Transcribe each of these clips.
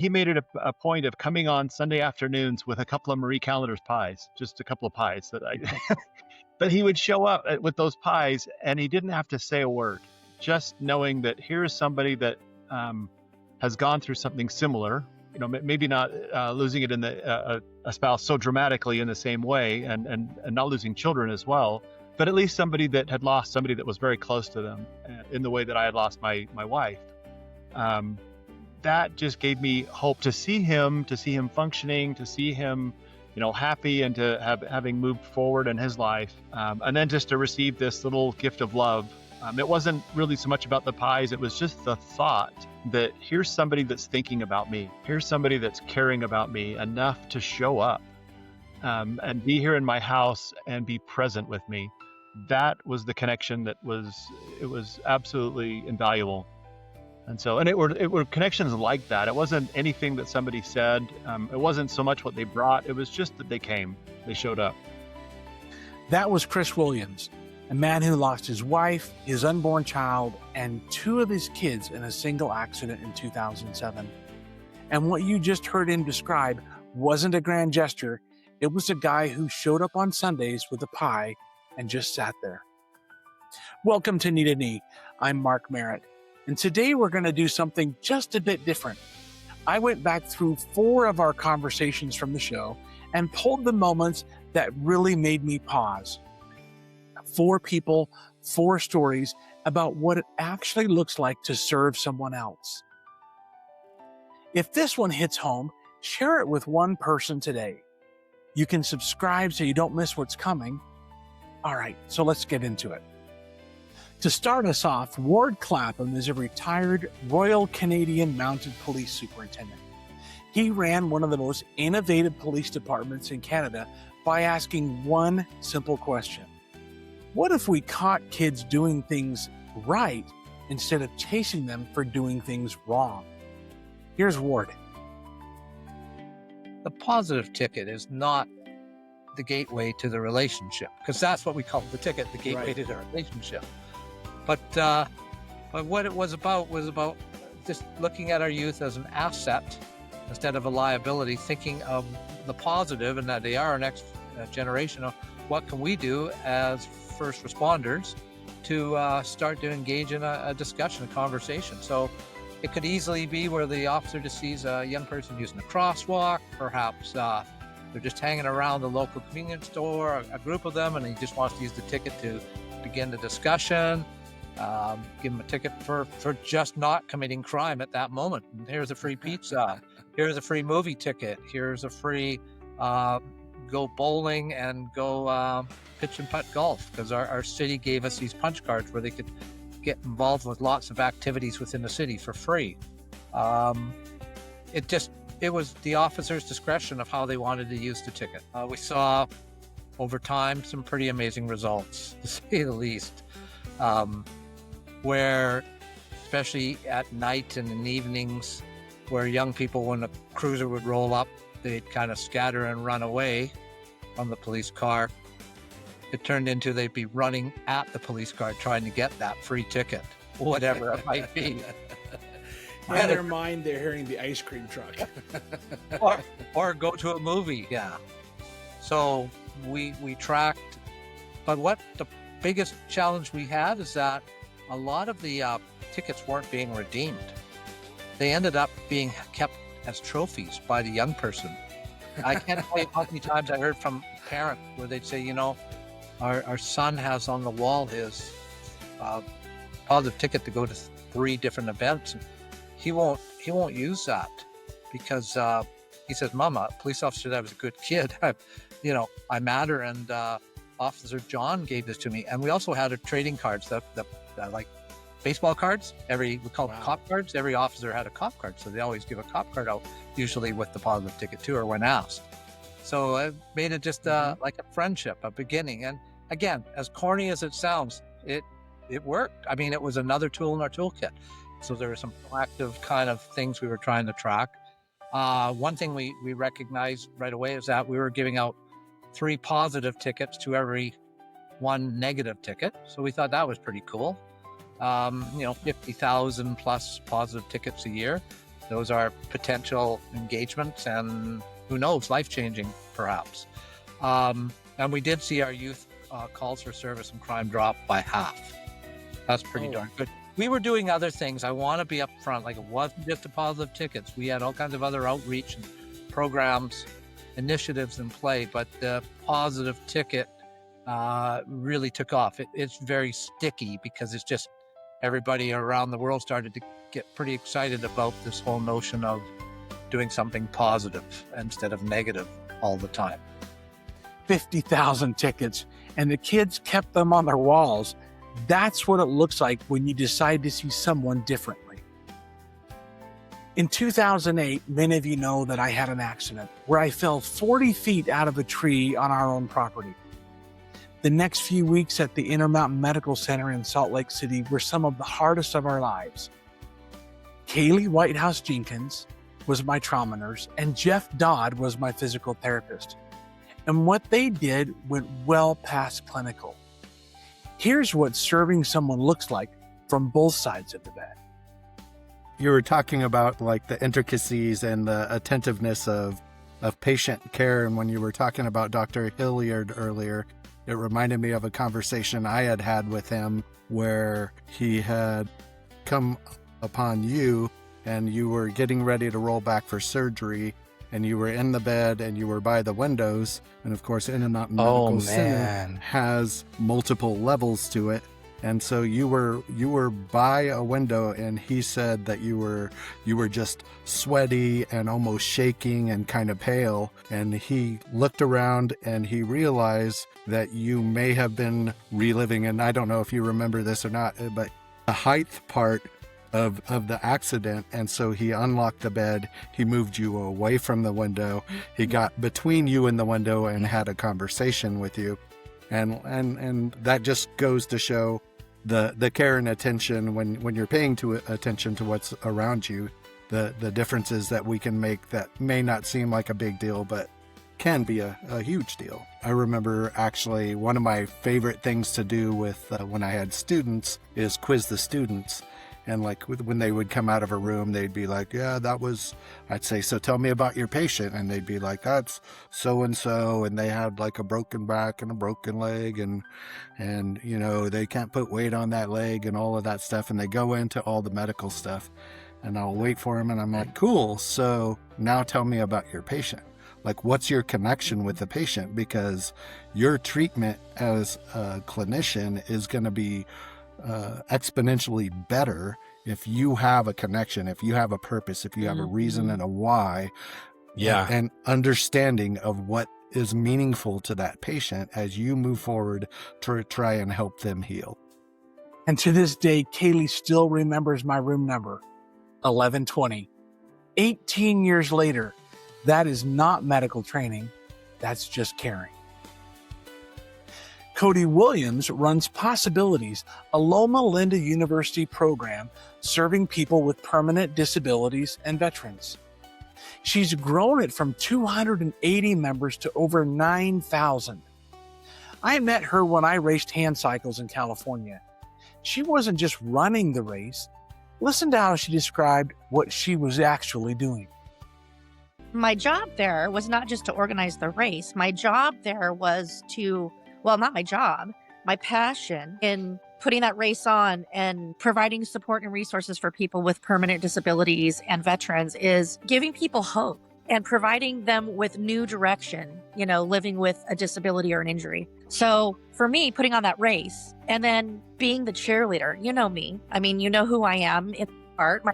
he made it a point of coming on Sunday afternoons with a couple of Marie Callender's pies, just a couple of pies that I, but he would show up with those pies and he didn't have to say a word. Just knowing that here's somebody that has gone through something similar, maybe not losing it in a spouse so dramatically in the same way and not losing children as well, but at least somebody that had lost somebody that was very close to them in the way that I had lost my wife. That just gave me hope to see him functioning, to see him, happy, and to having moved forward in his life. And then just to receive this little gift of love. It wasn't really so much about the pies. It was just the thought that here's somebody that's thinking about me. Here's somebody that's caring about me enough to show up and be here in my house and be present with me. That was the connection it was absolutely invaluable. And it were connections like that. It wasn't anything that somebody said. It wasn't so much what they brought. It was just that they showed up. That was Chris Williams, a man who lost his wife, his unborn child, and 2 of his kids in a single accident in 2007. And what you just heard him describe wasn't a grand gesture. It was a guy who showed up on Sundays with a pie and just sat there. Welcome to KneeToKnee. I'm Mark Marrott. And today we're going to do something just a bit different. I went back through 4 of our conversations from the show and pulled the moments that really made me pause. 4 people, 4 stories about what it actually looks like to serve someone else. If this one hits home, share it with one person today. You can subscribe so you don't miss what's coming. All right, so let's get into it. To start us off, Ward Clapham is a retired Royal Canadian Mounted Police Superintendent. He ran one of the most innovative police departments in Canada by asking one simple question. What if we caught kids doing things right instead of chasing them for doing things wrong? Here's Ward. The positive ticket is not the gateway to the relationship, because that's what we call the ticket, the gateway to the relationship. But what it was about just looking at our youth as an asset instead of a liability, thinking of the positive and that they are our next generation of what can we do as first responders to start to engage in a discussion, a conversation. So it could easily be where the officer just sees a young person using a crosswalk, perhaps they're just hanging around the local convenience store, a group of them, and he just wants to use the ticket to begin the discussion. Give them a ticket for just not committing crime at that moment. And here's a free pizza. Here's a free movie ticket. Here's a free go bowling and go pitch and putt golf, because our city gave us these punch cards where they could get involved with lots of activities within the city for free. It was the officer's discretion of how they wanted to use the ticket. We saw over time some pretty amazing results, to say the least. Where, especially at night and in evenings, where young people, when a cruiser would roll up, they'd kind of scatter and run away from the police car. It turned into they'd be running at the police car trying to get that free ticket, whatever it might be. In their mind, they're hearing the ice cream truck. or go to a movie, yeah. So we tracked, but what the biggest challenge we had is that a lot of the tickets weren't being redeemed. They ended up being kept as trophies by the young person. I can't tell you how many times I heard from parents where they'd say, our son has on the wall his positive ticket to go to 3 different events. He won't use that because he says, Mama, police officer, that was a good kid. I matter, and Officer John gave this to me. And we also had trading cards that like baseball cards. We call them cop cards. Every officer had a cop card, so they always give a cop card out, usually with the positive ticket too, or when asked. So it made it just like a friendship, a beginning. And again, as corny as it sounds, it worked. I mean, it was another tool in our toolkit. So there were some proactive kind of things we were trying to track. One thing we recognized right away is that we were giving out 3 positive tickets to every 1 negative ticket. So we thought that was pretty cool. 50,000 plus positive tickets a year. Those are potential engagements and who knows, life-changing perhaps. And we did see our youth calls for service and crime drop by half. That's pretty darn good. We were doing other things. I want to be upfront. Like, it wasn't just the positive tickets. We had all kinds of other outreach and programs, initiatives in play, but the positive ticket really took off. It's very sticky because it's just everybody around the world started to get pretty excited about this whole notion of doing something positive instead of negative all the time. 50,000 tickets, and the kids kept them on their walls. That's what it looks like when you decide to see someone differently. In 2008, many of you know that I had an accident where I fell 40 feet out of a tree on our own property. The next few weeks at the Intermountain Medical Center in Salt Lake City were some of the hardest of our lives. Kaylee Whitehouse Jenkins was my trauma nurse, and Jeff Dodd was my physical therapist. And what they did went well past clinical. Here's what serving someone looks like from both sides of the bed. You were talking about like the intricacies and the attentiveness of patient care. And when you were talking about Dr. Hilliard earlier, it reminded me of a conversation I had had with him where he had come upon you and you were getting ready to roll back for surgery, and you were in the bed and you were by the windows. And of course, Intermountain Medical Center has multiple levels to it. And so you were by a window, and he said that you were just sweaty and almost shaking and kind of pale. And he looked around and he realized that you may have been reliving, and I don't know if you remember this or not, but the height part of the accident. And so he unlocked the bed, he moved you away from the window, he got between you and the window and had a conversation with you. And that just goes to show the care and attention when you're paying attention to what's around you, the differences that we can make that may not seem like a big deal, but can be a huge deal. I remember actually one of my favorite things to do with when I had students is quiz the students. And like when they would come out of a room, they'd be like, yeah, I'd say, so tell me about your patient. And they'd be like, that's so-and-so. And they had like a broken back and a broken leg. And, you know, they can't put weight on that leg and all of that stuff. And they go into all the medical stuff, and I'll wait for them. And I'm like, cool. So now tell me about your patient. Like, what's your connection with the patient? Because your treatment as a clinician is going to be exponentially better if you have a connection, if you have a purpose, if you have a reason and a why, and understanding of what is meaningful to that patient as you move forward to try and help them heal. And to this day, Kaylee still remembers my room number, 1120. 18 years later, that is not medical training, that's just caring. Cotie Williams runs Possibilities, a Loma Linda University program serving people with permanent disabilities and veterans. She's grown it from 280 members to over 9,000. I met her when I raced Handcycles in California. She wasn't just running the race. Listen to how she described what she was actually doing. My job there was not just to organize the race. My job there was not my job, my passion in putting that race on and providing support and resources for people with permanent disabilities and veterans is giving people hope and providing them with new direction, living with a disability or an injury. So for me, putting on that race and then being the cheerleader, you know me. I mean, you know who I am in part.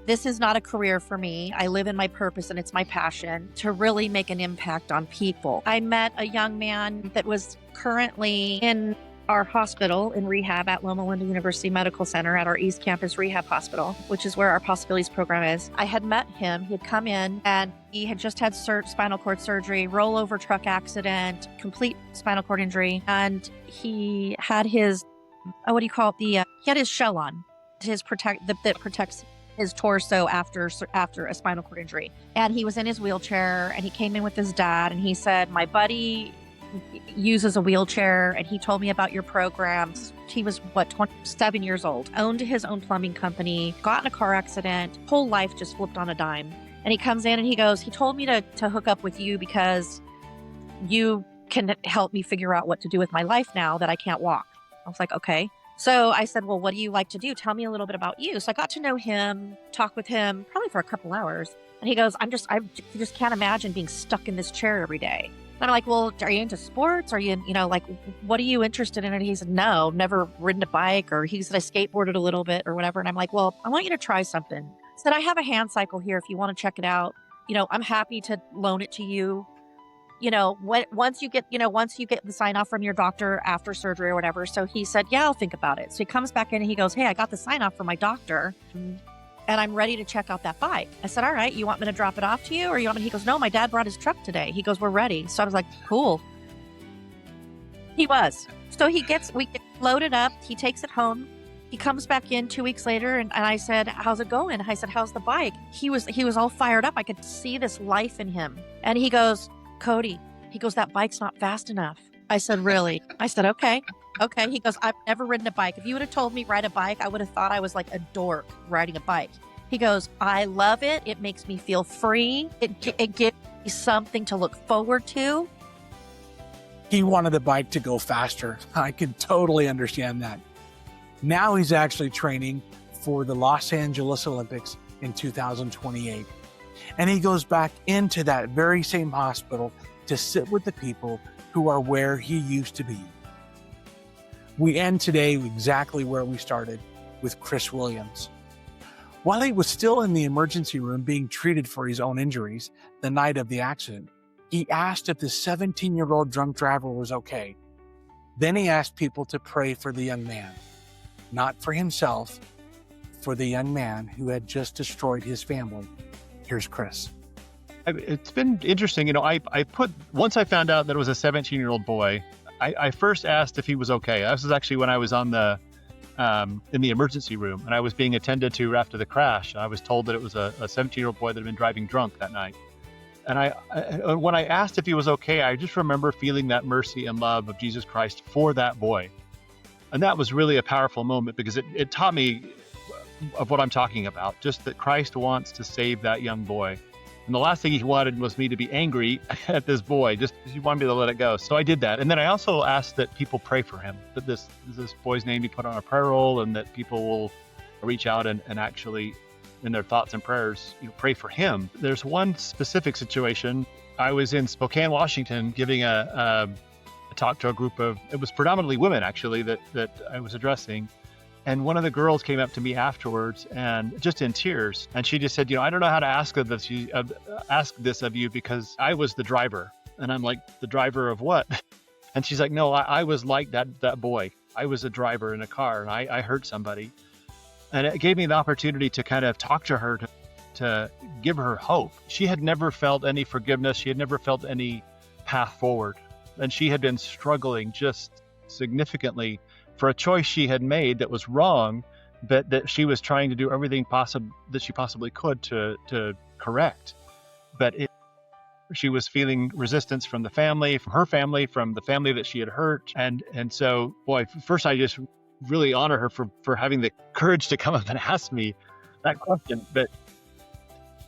This is not a career for me. I live in my purpose, and it's my passion to really make an impact on people. I met a young man that was currently in our hospital in rehab at Loma Linda University Medical Center at our East Campus Rehab Hospital, which is where our Possibilities program is. I had met him. He had come in and he had just had spinal cord surgery, rollover truck accident, complete spinal cord injury. And he had his, he had his shell on, that protects his torso after a spinal cord injury. And he was in his wheelchair, and he came in with his dad, and he said, my buddy uses a wheelchair, and he told me about your programs. He was, 27 years old, owned his own plumbing company, got in a car accident, whole life just flipped on a dime. And he comes in and he goes, he told me to hook up with you because you can help me figure out what to do with my life now that I can't walk. I was like, okay. So I said, well, what do you like to do? Tell me a little bit about you. So I got to know him, talk with him probably for a couple hours. And he goes, I just can't imagine being stuck in this chair every day. And I'm like, well, are you into sports? Are you, like, what are you interested in? And he said, no, never ridden a bike. Or he said, I skateboarded a little bit or whatever. And I'm like, well, I want you to try something. I said, I have a Handcycle here if you want to check it out. I'm happy to loan it to you. Once you get the sign off from your doctor after surgery or whatever. So he said, yeah, I'll think about it. So he comes back in and he goes, hey, I got the sign off from my doctor and I'm ready to check out that bike. I said, all right, you want me to drop it off to you? Or he goes, no, my dad brought his truck today. He goes, we're ready. So I was like, cool. He was. So we get loaded up. He takes it home. He comes back in 2 weeks later and I said, how's it going? I said, how's the bike? He was all fired up. I could see this life in him. And he goes, Cotie, he goes, that bike's not fast enough. I said, really? I said, okay. He goes, I've never ridden a bike. If you would have told me ride a bike, I would have thought I was like a dork riding a bike. He goes, I love it. It makes me feel free. It gives me something to look forward to. He wanted the bike to go faster. I can totally understand that. Now he's actually training for the Los Angeles Olympics in 2028. And he goes back into that very same hospital to sit with the people who are where he used to be. We end today exactly where we started, with Chris Williams. While he was still in the emergency room being treated for his own injuries the night of the accident, he asked if the 17-year-old drunk driver was okay. Then he asked people to pray for the young man, not for himself, for the young man who had just destroyed his family. Here's Chris. It's been interesting. Once I found out that it was a 17-year-old boy, I first asked if he was okay. This was actually when I was in the emergency room and I was being attended to after the crash. I was told that it was a 17-year-old boy that had been driving drunk that night. And when I asked if he was okay, I just remember feeling that mercy and love of Jesus Christ for that boy. And that was really a powerful moment because it taught me of what I'm talking about, just that Christ wants to save that young boy. And the last thing he wanted was me to be angry at this boy. Just he wanted me to let it go. So I did that. And then I also asked that people pray for him, that this boy's name be put on a prayer roll and that people will reach out and actually, in their thoughts and prayers, pray for him. There's one specific situation. I was in Spokane, Washington, giving a talk to a group of, it was predominantly women actually, that I was addressing. And one of the girls came up to me afterwards and just in tears. And she just said, I don't know how to ask this of you because I was the driver. And I'm like, the driver of what? And she's like, no, I was like that boy. I was a driver in a car and I hurt somebody. And it gave me the opportunity to kind of talk to her, to give her hope. She had never felt any forgiveness. She had never felt any path forward. And she had been struggling just significantly for a choice she had made that was wrong, but that she was trying to do everything that she possibly could to correct. But she was feeling resistance from the family, from her family, from the family that she had hurt. And so, boy, first I just really honor her for having the courage to come up and ask me that question.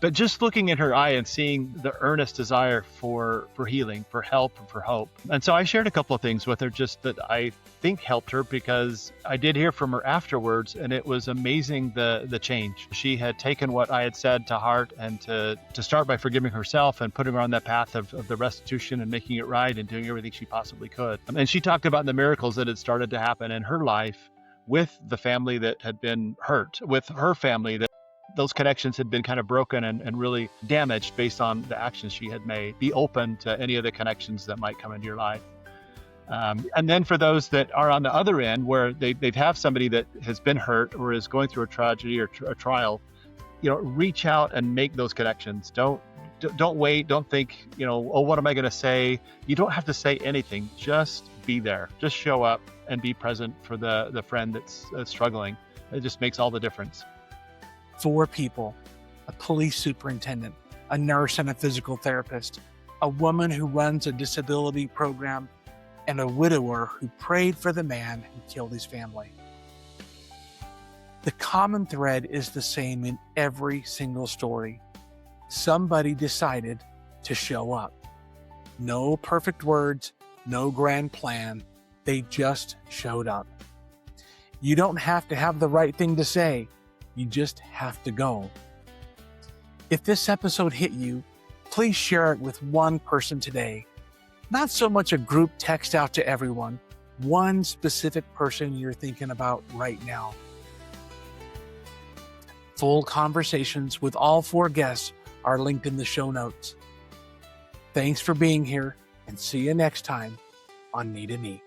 But just looking in her eye and seeing the earnest desire for healing, for help, and for hope. And so I shared a couple of things with her just that I think helped her because I did hear from her afterwards and it was amazing the change. She had taken what I had said to heart and to start by forgiving herself and putting her on that path of the restitution and making it right and doing everything she possibly could. And she talked about the miracles that had started to happen in her life with the family that had been hurt, with her family that those connections had been kind of broken and really damaged based on the actions she had made. Be open to any of the connections that might come into your life. And then for those that are on the other end where they have somebody that has been hurt or is going through a tragedy or a trial, reach out and make those connections. Don't wait. Don't think, oh, what am I going to say? You don't have to say anything. Just be there. Just show up and be present for the friend that's struggling. It just makes all the difference. 4 people, a police superintendent, a nurse, and a physical therapist. a woman who runs a disability program, and a widower who prayed for the man who killed his family. The common thread is the same in every single story. Somebody decided to show up. No perfect words, no grand plan. They just showed up. You don't have to have the right thing to say. You just have to go. If this episode hit you, please share it with one person today. Not so much a group text out to everyone, one specific person you're thinking about right now. Full conversations with all 4 guests are linked in the show notes. Thanks for being here, and see you next time on KneeToKnee.